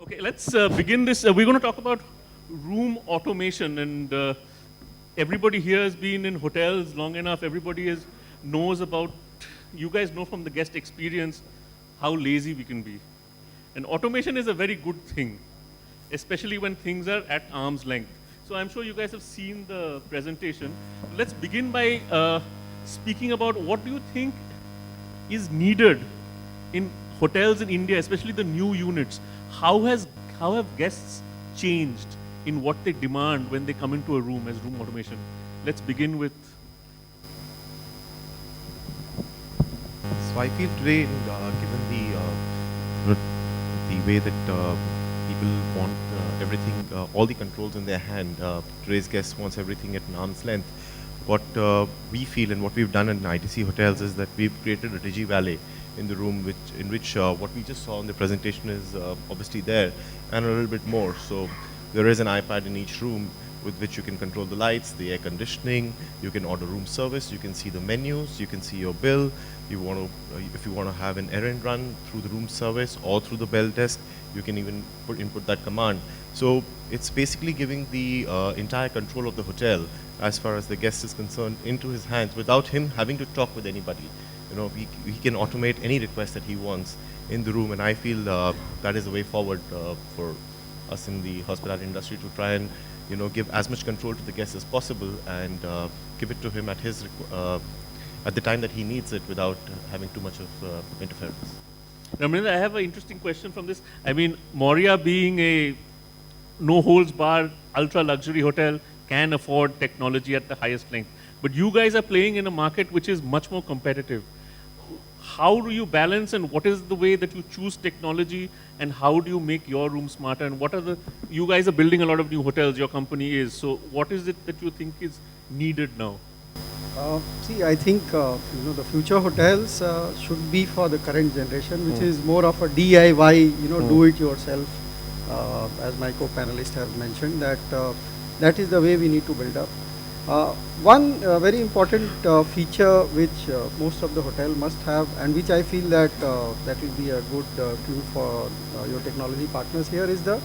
Okay, let's begin this. We're going to talk about room automation, and everybody here has been in hotels long enough. Everybody knows about. You guys know from the guest experience how lazy we can be, and automation is a very good thing, especially when things are at arm's length. So I'm sure you guys have seen the presentation. Let's begin by speaking about what do you think is needed in hotels in India, especially the new units. How have guests changed in what they demand when they come into a room as room automation? Let's begin with. So I feel today, given the way that people want everything, all the controls in their hand, today's guest wants everything at an arm's length. What we feel and what we've done in ITC hotels is that we've created a Digi Valet in the room, in which what we just saw in the presentation is obviously there, and a little bit more. So there is an iPad in each room with which you can control the lights, the air conditioning. You can order room service. You can see the menus. You can see your bill. You want to, if you want to have an errand run through the room service or through the bell desk, you can even input that command. So it's basically giving the entire control of the hotel, as far as the guest is concerned, into his hands without him having to talk with anybody. You know, he can automate any request that he wants in the room, and I feel that is the way forward for us in the hospitality industry, to try and give as much control to the guest as possible and give it to him at his at the time that he needs it, without having too much of interference. Ramendra, I have an interesting question from this. I mean, Maurya, being a no-holds-barred ultra-luxury hotel, can afford technology at the highest length. But you guys are playing in a market which is much more competitive. How do you balance, and what is the way that you choose technology, and how do you make your room smarter, and what are you guys are building a lot of new hotels, your company is, so what is it that you think is needed now? See, I think the future hotels should be for the current generation, which is more of a DIY, do it yourself, as my co-panelist has mentioned, that is the way we need to build up. One very important feature which most of the hotel must have, and which I feel that that will be a good clue for your technology partners here, is the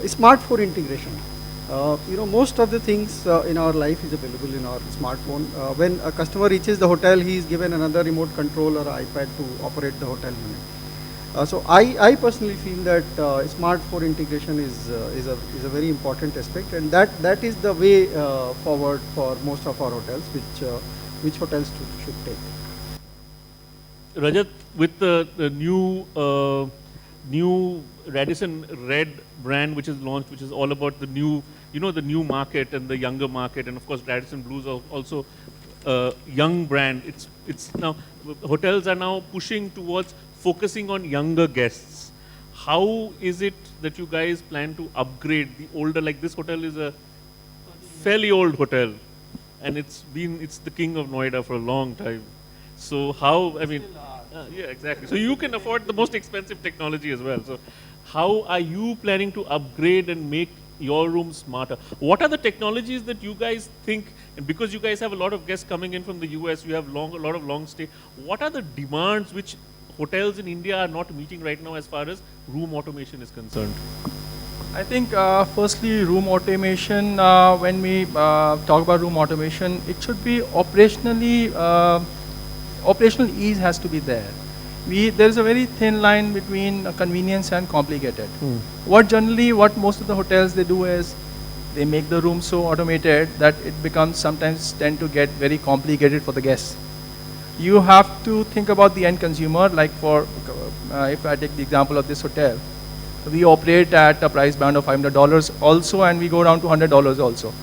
smartphone integration. Most of the things in our life is available in our smartphone. When a customer reaches the hotel, he is given another remote control or iPad to operate the hotel unit. So I personally feel that smartphone integration is a very important aspect, and that is the way forward for most of our hotels, which hotels should take. Rajat, with the new Radisson Red brand which is launched, which is all about the new, the new market and the younger market, and of course Radisson Blues are also young brand. It's now, hotels are now pushing towards focusing on younger guests. How is it that you guys plan to upgrade the older, like this hotel is a fairly old hotel, and it's the king of Noida for a long time. So how, I mean, yeah, exactly. So you can afford the most expensive technology as well. So how are you planning to upgrade and make your room smarter? What are the technologies that you guys think, and because you guys have a lot of guests coming in from the US, you have a lot of long stay, what are the demands which hotels in India are not meeting right now as far as room automation is concerned? I think firstly, room automation, when we talk about room automation, it should be operationally, operational ease has to be there. There is a very thin line between convenience and complicated. What most of the hotels they do is, they make the room so automated that it becomes sometimes tend to get very complicated for the guests. You have to think about the end consumer, like if I take the example of this hotel, we operate at a price band of $500 also, and we go down to $100 also.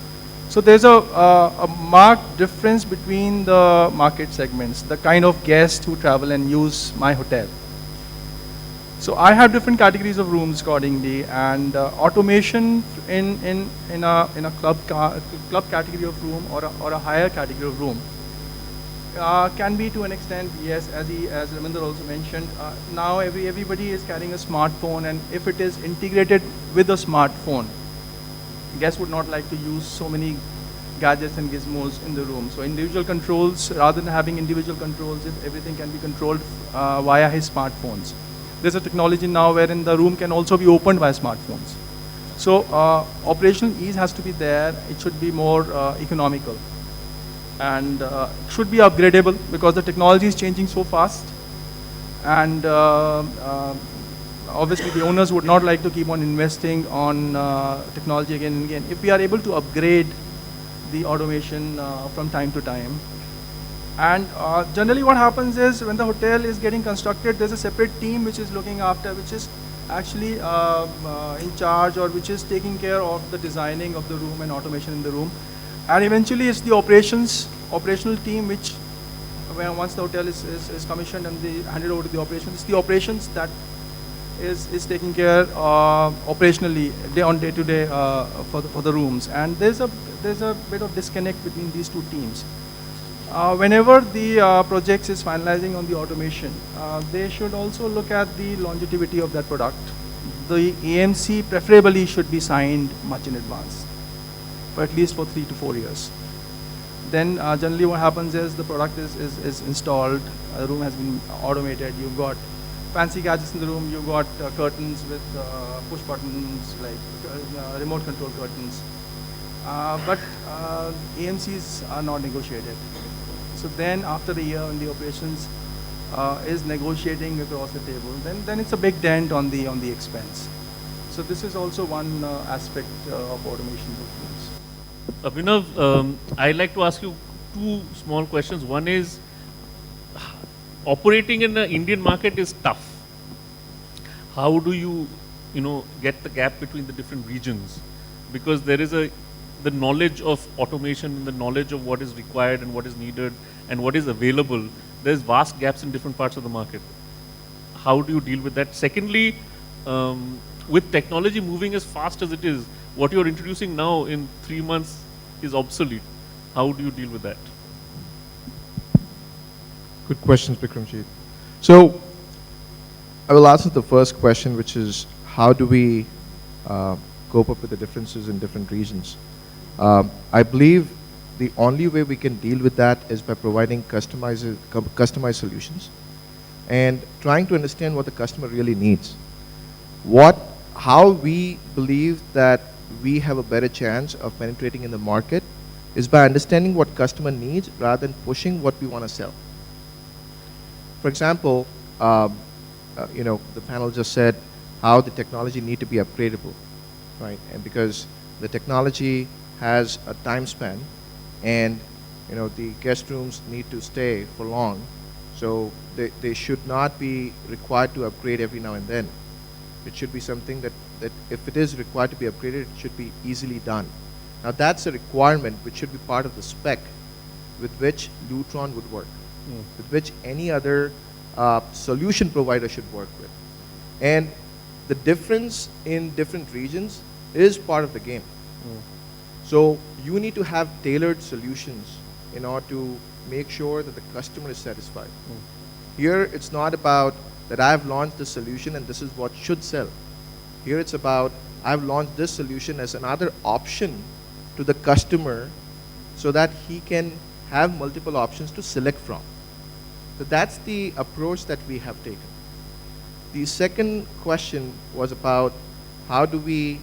So there's a marked difference between the market segments, the kind of guests who travel and use my hotel. So I have different categories of rooms accordingly, and automation in a club category of room or a higher category of room can be to an extent, yes, as Ramendra also mentioned. Now everybody is carrying a smartphone, and if it is integrated with a smartphone, guests would not like to use so many gadgets and gizmos in the room. So individual controls, rather than having individual controls, if everything can be controlled via his smartphones. There's a technology now wherein the room can also be opened by smartphones. So operational ease has to be there. It should be more economical. And should be upgradable because the technology is changing so fast. And obviously the owners would not like to keep on investing on technology again and again. If we are able to upgrade the automation from time to time. And generally what happens is when the hotel is getting constructed, there's a separate team which is looking after, which is actually in charge or which is taking care of the designing of the room and automation in the room. And eventually it's the operational team which, once the hotel is commissioned and they handed over to the operations, it's the operations that is taking care operationally day to day for the rooms. And there's a bit of disconnect between these two teams. Whenever the project is finalizing on the automation, they should also look at the longevity of that product. The AMC preferably should be signed much in advance, for at least for 3 to 4 years. Then generally what happens is the product is installed, the room has been automated, you've got fancy gadgets in the room, you've got curtains with push buttons, like remote control curtains. But AMCs are not negotiated. So then after a year when the operations is negotiating across the table, then it's a big dent on the expense. So this is also one aspect of automation of rooms. Abhinav, I'd like to ask you 2 small questions. One is, operating in the Indian market is tough. How do you get the gap between the different regions? Because there is the knowledge of automation, the knowledge of what is required and what is needed and what is available. There's vast gaps in different parts of the market. How do you deal with that? Secondly, with technology moving as fast as it is, what you're introducing now in 3 months is obsolete. How do you deal with that? Good questions, Bikramjit. So I will answer the first question, which is how do we cope up with the differences in different regions? I believe the only way we can deal with that is by providing customized solutions and trying to understand what the customer really needs. How we believe that we have a better chance of penetrating in the market is by understanding what customer needs rather than pushing what we want to sell. For example, the panel just said how the technology need to be upgradable, right? And because the technology has a time span, and the guest rooms need to stay for long, so they should not be required to upgrade every now and then. It should be something that if it is required to be upgraded, it should be easily done. Now that's a requirement which should be part of the spec with which Lutron would work, with which any other solution provider should work with. And the difference in different regions is part of the game. So you need to have tailored solutions in order to make sure that the customer is satisfied. Here it's not about that I've launched this solution and this is what should sell. Here it's about I've launched this solution as another option to the customer so that he can have multiple options to select from. So that's the approach that we have taken. The second question was about how do we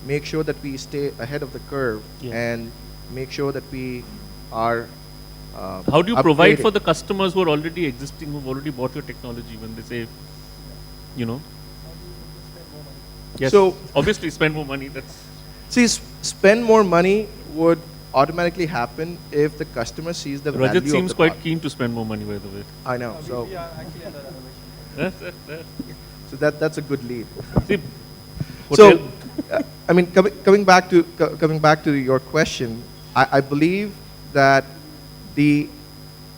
make sure that we stay ahead of the curve and make sure that we are how do you provide for the customers who are already existing, who've already bought your technology when they say, Yes, so obviously spend more money. Spend more money would automatically happen if the customer sees the value of the Rajat seems quite keen to spend more money, by the way. I know. So we are actually under renovation. So that's a good lead. See, so, I mean, coming back to your question, I believe that the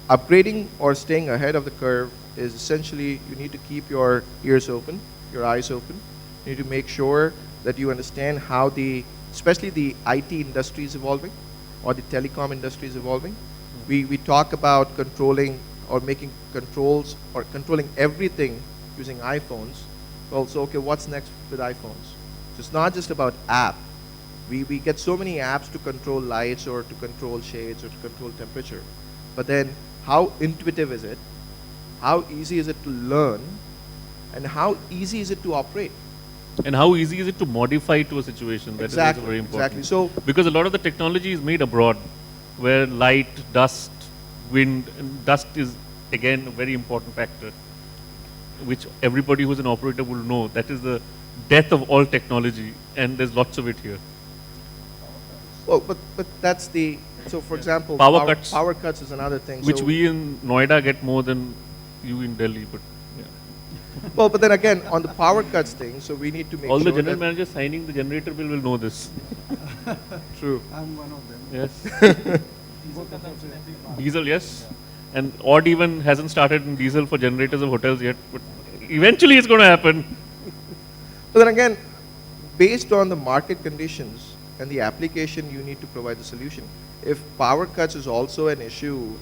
upgrading or staying ahead of the curve is essentially you need to keep your ears open, your eyes open. You need to make sure that you understand how especially the IT industry is evolving or the telecom industry is evolving. We talk about controlling or making controls or controlling everything using iPhones. Well, so okay, what's next with iPhones? So it's not just about app. We get so many apps to control lights or to control shades or to control temperature. But then how intuitive is it? How easy is it to learn? and how easy is it to operate? And how easy is it to modify to a situation? That is also very important. Exactly. So because a lot of the technology is made abroad, where light, dust, wind, and dust is again a very important factor, which everybody who's an operator will know. That is the death of all technology, and there's lots of it here. well, but that's the, so for example, Power cuts. Power cuts is another thing. Which so, we in Noida get more than you in Delhi, but yeah. well, but then again, on the power cuts thing, so we need to make All sure the general that managers signing the generator bill will know this. true. I'm one of them. Yes. Diesel, yes. And odd even hasn't started in diesel for generators of hotels yet, but eventually it's going to happen. But then again, based on the market conditions and the application, you need to provide the solution. If power cuts is also an issue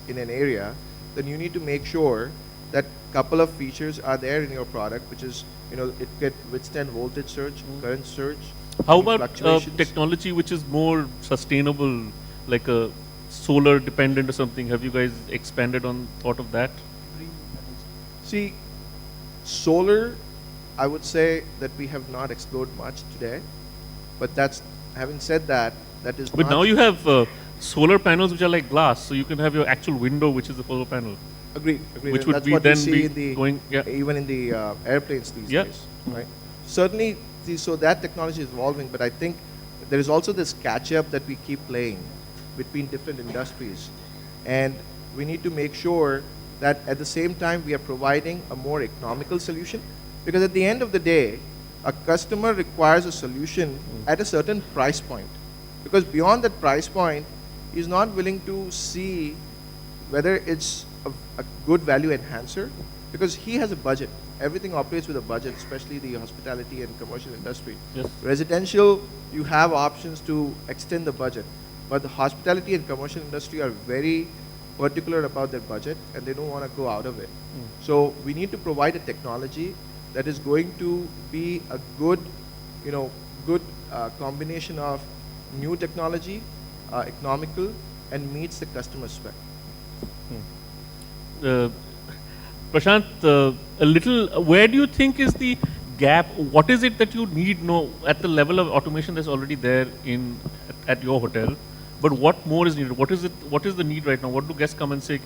in an area, then you need to make sure that couple of features are there in your product, which is, it can withstand voltage surge, current surge. How about fluctuations. technology which is more sustainable, like a solar dependent or something? Have you guys expanded on thought of that? See, solar, I would say that we have not explored much today, but that's, having said that, that is But not, now you have solar panels which are like glass, so you can have your actual window which is the solar panel. agreed. Which And would that's be what then you see be in the, going, yeah. even in the airplanes these Yeah. days, right? Certainly, so that technology is evolving, but I think there is also this catch-up that we keep playing between different industries, and we need to make sure that at the same time we are providing a more economical solution, because at the end of the day, a customer requires a solution at a certain price point, because beyond that price point, he's not willing to see whether it's a good value enhancer, because he has a budget. Everything operates with a budget, especially the hospitality and commercial industry. Yes. Residential, you have options to extend the budget, but the hospitality and commercial industry are very particular about their budget, and they don't want to go out of it. So we need to provide a technology that is going to be a good, combination of new technology, economical, and meets the customer spec. Prashant, where do you think is the gap? What is it that you need at the level of automation that's already there at your hotel? But what more is needed? What is the need right now? What do guests come and say,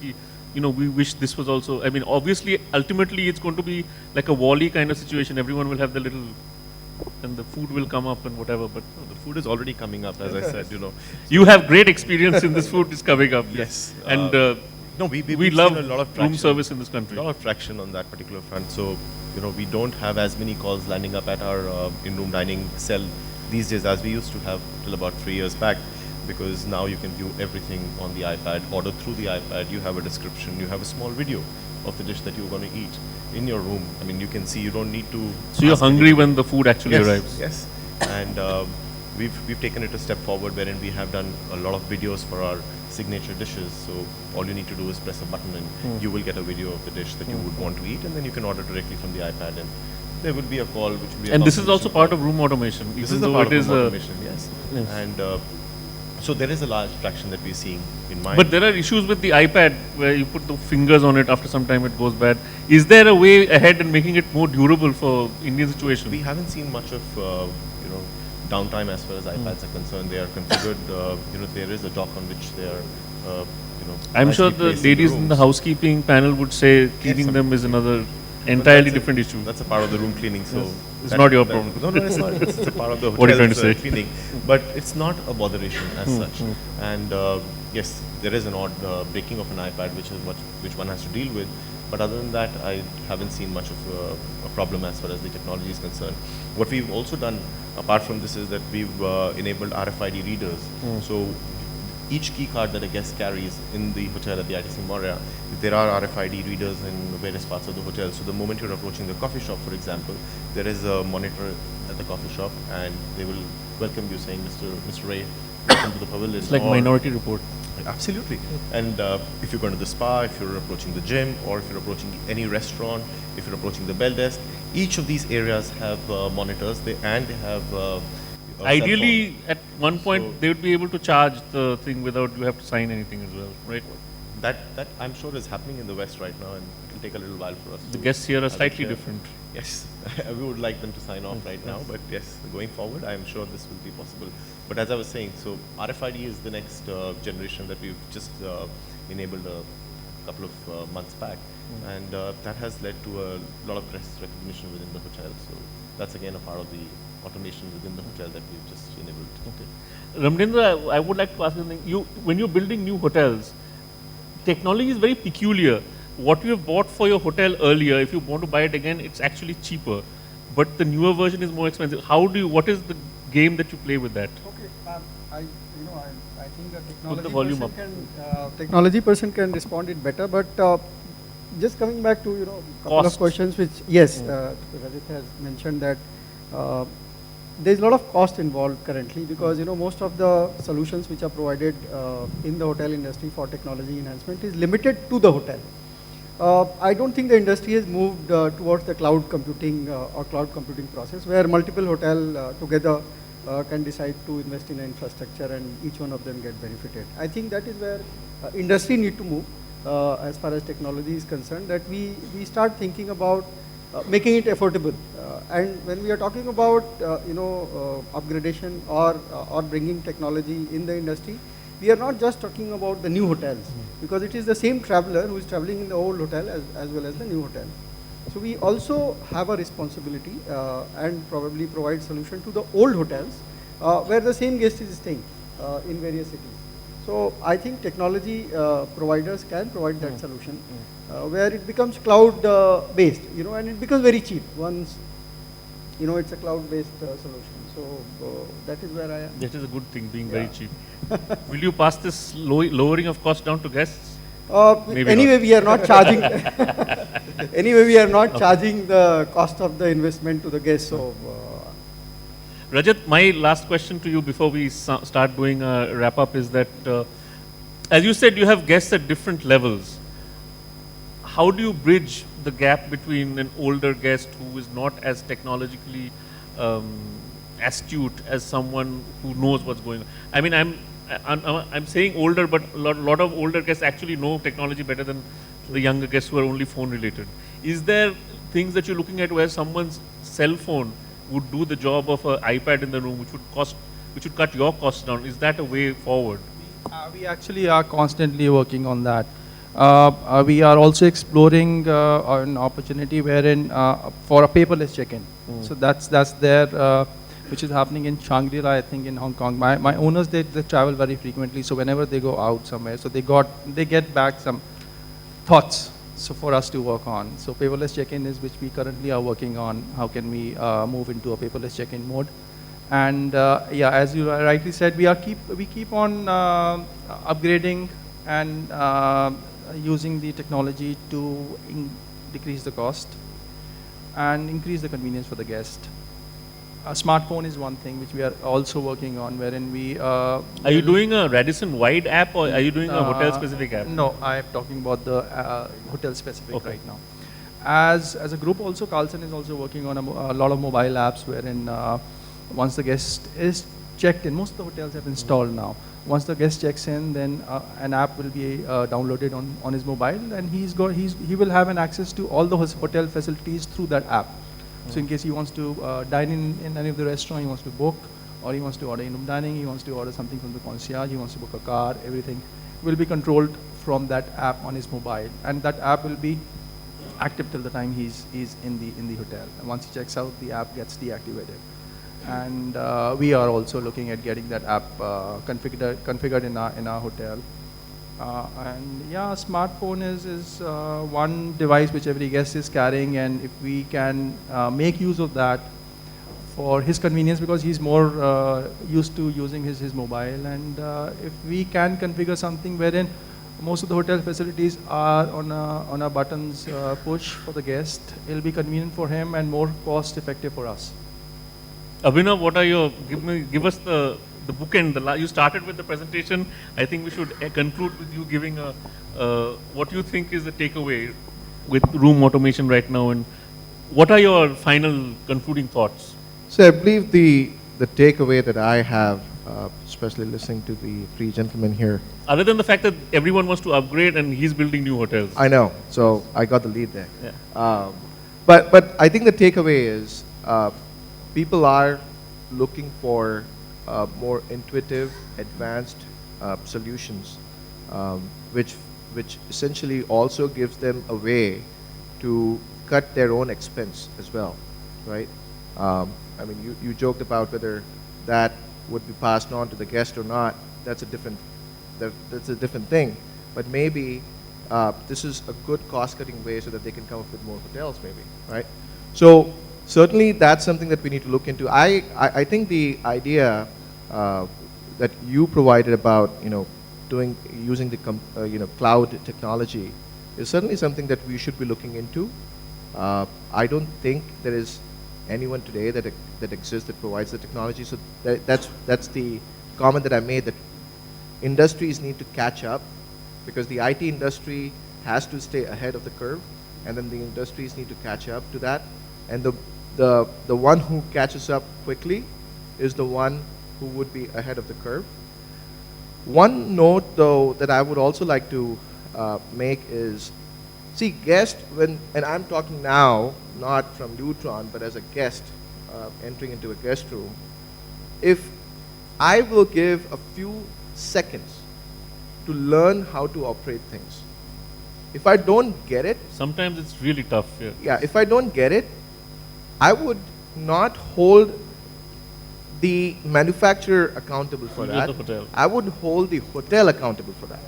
we wish this was also, I mean, obviously, ultimately, it's going to be like a Wall-E kind of situation. Everyone will have the little, and the food will come up and whatever, but The food is already coming up, as I said, you have great experience in this food is coming up. Yes. And No, we've we seen love a lot of room traction. service in this country. A lot of traction on that particular front. So, we don't have as many calls landing up at our in-room dining cell these days as we used to have till about 3 years back, because now you can view everything on the iPad, order through the iPad, you have a description, you have a small video of the dish that you're going to eat in your room. I mean, you can see, you don't need to... So you're ask hungry anybody. when the food actually arrives. Yes, and we've taken it a step forward, wherein we have done a lot of videos for our signature dishes. So all you need to do is press a button and you will get a video of the dish that you would want to eat, and then you can order directly from the iPad, and there will be a call which will be a And this is also confirmation part call. of room automation. This even is the though part it of is room automation, yes. Yes. And so there is a large traction that we're seeing in my... But there are issues with the iPad where you put the fingers on it, after some time it goes bad. Is there a way ahead in making it more durable for Indian situation? We haven't seen much of downtime as far as iPads are concerned. They are configured. There is a dock on which they are. I'm sure nicely the placed ladies in the rooms. housekeeping panel would say cleaning them is another entirely different issue. That's a part of the room cleaning. So Yes. It's not your problem. No, it's not. It's a part of the What are you trying to hotel's say? cleaning, but it's not a botheration as such. And yes, there is an odd breaking of an iPad, which one has to deal with. But other than that, I haven't seen much of a problem as far as the technology is concerned. What we've also done, apart from this, is that we've enabled RFID readers. So each key card that a guest carries in the hotel at the ITC Maurya, there are RFID readers in various parts of the hotel. So the moment you're approaching the coffee shop, for example, there is a monitor at the coffee shop, and they will welcome you saying, Mr. Ray, welcome to the pavilion. It's like Or- Minority Report. Absolutely. And if you're going to the spa, if you're approaching the gym, or if you're approaching any restaurant, if you're approaching the bell desk, each of these areas have monitors, they have cell Ideally, phone. at one point, So- they would be able to charge the thing without you have to sign anything as well, right? that I'm sure is happening in the West right now, and it will take a little while for us. The to guests here are slightly share. different. Yes, we would like them to sign off right now, but yes, going forward, I'm sure this will be possible. But as I was saying, so RFID is the next generation that we've just enabled a couple of months back, and that has led to a lot of press recognition within the hotel. So that's again a part of the automation within the hotel that we've just enabled. Okay. Ramendra, I would like to ask you something. When you're building new hotels, technology is very peculiar. What you have bought for your hotel earlier, if you want to buy it again, it's actually cheaper. But the newer version is more expensive. What is the game that you play with that? Okay, I think the Put the technology volume person can, technology person can respond it better, but just coming back to, a couple Costs. of questions which, yes, Rajat has mentioned that there's a lot of cost involved currently because, most of the solutions which are provided in the hotel industry for technology enhancement is limited to the hotel. I don't think the industry has moved towards the cloud computing or cloud computing process where multiple hotel together can decide to invest in an infrastructure and each one of them get benefited. I think that is where industry need to move as far as technology is concerned, that we start thinking about making it affordable. And when we are talking about upgradation or bringing technology in the industry, we are not just talking about the new hotels because it is the same traveler who is traveling in the old hotel as well as the new hotel. So we also have a responsibility and probably provide solution to the old hotels where the same guest is staying in various cities. So I think technology providers can provide that solution where it becomes cloud based, and it becomes very cheap once, it's a cloud based solution. So that is where I am. That is a good thing, being very cheap. Will you pass this lowering of cost down to guests? Anyway, we are not charging. Anyway, we are not charging the cost of the investment to the guests. So, Rajat, my last question to you before we start doing a wrap up is that, as you said, you have guests at different levels. How do you bridge the gap between an older guest who is not as technologically astute as someone who knows what's going on? I mean, I'm saying older, but a lot of older guests actually know technology better than the younger guests who are only phone related. Is there things that you're looking at where someone's cell phone would do the job of an iPad in the room, which would cut your costs down? Is that a way forward? We actually are constantly working on that. We are also exploring an opportunity wherein for a paperless check-in. So that's there, which is happening in Shangri-La, I think, in Hong Kong. My owners, they travel very frequently, so whenever they go out somewhere, so they get back some thoughts so for us to work on. So paperless check-in is which we currently are working on. How can we move into a paperless check-in mode? And yeah, as you rightly said, we keep on upgrading and using the technology to decrease the cost and increase the convenience for the guest. A smartphone is one thing which we are also working on, wherein we. Are you doing a Radisson wide app, or are you doing a hotel specific app? No, I am talking about the hotel specific right now. As a group, also Carlson is also working on a lot of mobile apps, wherein once the guest is checked in, most of the hotels have installed now. Once the guest checks in, then an app will be downloaded on his mobile, and he will have an access to all the hotel facilities through that app. So in case he wants to dine in any of the restaurant, he wants to book, or he wants to order in-room dining, he wants to order something from the concierge, he wants to book a car, everything will be controlled from that app on his mobile, and that app will be active till the time he's in the hotel. And once he checks out, the app gets deactivated. And we are also looking at getting that app configured in our hotel. And yeah, smartphone is one device which every guest is carrying, and if we can make use of that for his convenience, because he's more used to using his mobile, and if we can configure something wherein most of the hotel facilities are on a buttons push for the guest, it'll be convenient for him and more cost effective for us. Abhinav, what are your, give us the bookend. You started with the presentation. I think we should conclude with you giving what you think is the takeaway with room automation right now, and what are your final concluding thoughts? So I believe the takeaway that I have especially listening to the three gentlemen here. Other than the fact that everyone wants to upgrade and he's building new hotels. I know, so I got the lead there. Yeah. But I think the takeaway is people are looking for more intuitive, advanced solutions, which essentially also gives them a way to cut their own expense as well, right? I mean, you joked about whether that would be passed on to the guest or not. That's a different thing. But maybe this is a good cost-cutting way so that they can come up with more hotels, maybe, right? So certainly that's something that we need to look into. I think the idea that you provided about using the cloud technology is certainly something that we should be looking into. I don't think there is anyone today that exists that provides the technology. So that's the comment that I made, that industries need to catch up, because the IT industry has to stay ahead of the curve, and then the industries need to catch up to that. And the one who catches up quickly is the one who would be ahead of the curve. One note, though, that I would also like to make is, see, guest, and I'm talking now not from Lutron, but as a guest entering into a guest room, if I will give a few seconds to learn how to operate things, if I don't get it, Sometimes it's really tough. Yeah. if I don't get it, I would not hold the manufacturer accountable for Even that. the hotel. I would hold the hotel accountable for that.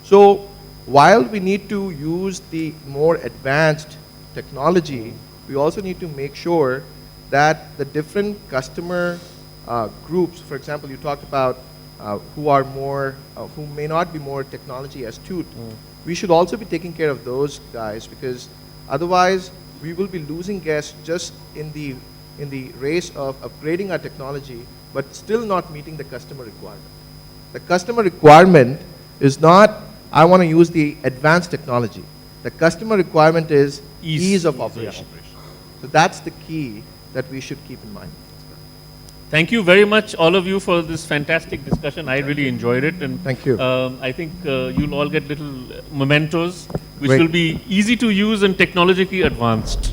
So while we need to use the more advanced technology, we also need to make sure that the different customer groups, for example, you talked about who may not be more technology astute, we should also be taking care of those guys, because otherwise we will be losing guests just in the race of upgrading our technology, but still not meeting the customer requirement. The customer requirement is not, I want to use the advanced technology. The customer requirement is ease of operation. So that's the key that we should keep in mind. Thank you very much, all of you, for this fantastic discussion. I really enjoyed it. And Thank you. I think you'll all get little mementos, which Great. will be easy to use and technologically advanced.